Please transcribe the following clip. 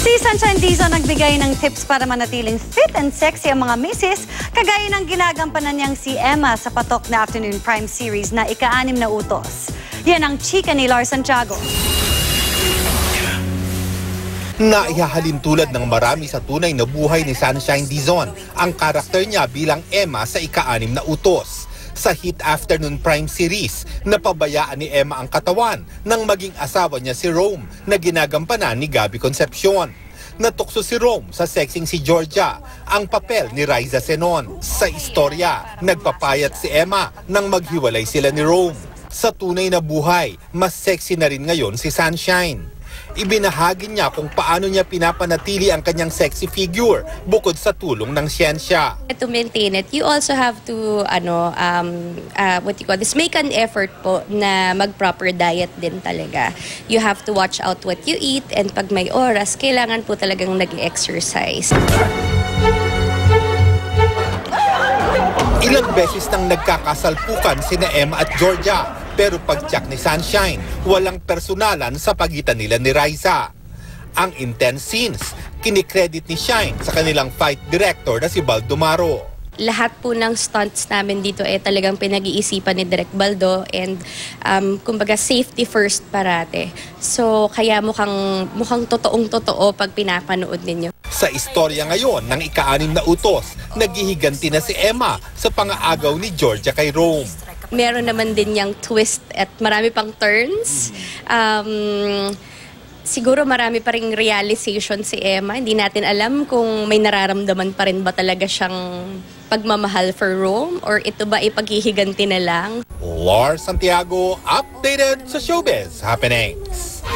Si Sunshine Dizon nagbigay ng tips para manatiling fit and sexy ang mga misis, kagaya ng ginagampanan niyang si Emma sa patok na Afternoon Prime series na ika-6 na utos. Yan ang chika ni Lars Santiago. Naihahalin tulad ng marami sa tunay na buhay ni Sunshine Dizon ang karakter niya bilang Emma sa ika-6 na utos. Sa hit Afternoon Prime series, napabayaan ni Emma ang katawan nang maging asawa niya si Rome na ginagampanan ni Gabby Concepcion. Natukso si Rome sa sexing si Georgia, ang papel ni Raisa Senon. Sa istorya, nagpapayat si Emma nang maghiwalay sila ni Rome. Sa tunay na buhay, mas sexy na rin ngayon si Sunshine. Ibinahagi niya kung paano niya pinapanatili ang kanyang sexy figure bukod sa tulong ng siyensya. To maintain it, you also have to make an effort po na mag-proper diet din talaga. You have to watch out what you eat, and pag may oras, kailangan po talagang nag-exercise. Ilang beses nang nagkakasalpukan sina Emma at Georgia, pero pagtiyak ni Sunshine, walang personalan sa pagitan nila ni Raisa. Ang intense scenes, kinikredit ni Shine sa kanilang fight director na si Baldomaro. Lahat po ng stunts namin dito ay talagang pinag-iisipan ni Direk Baldo, and kumbaga safety first parate. So kaya mukhang totoong-totoo pag pinapanood ninyo. Sa istorya ngayon ng ika-6 na utos, naghihiganti na si Emma sa pangaagaw ni Georgia kay Rome. Meron naman din yung twist at marami pang turns. Siguro marami pa ring realization si Emma. Hindi natin alam kung may nararamdaman pa rin ba talaga siyang pagmamahal for Rome, or ito ba ipaghihiganti na lang. Lars Santiago, updated sa showbiz happenings.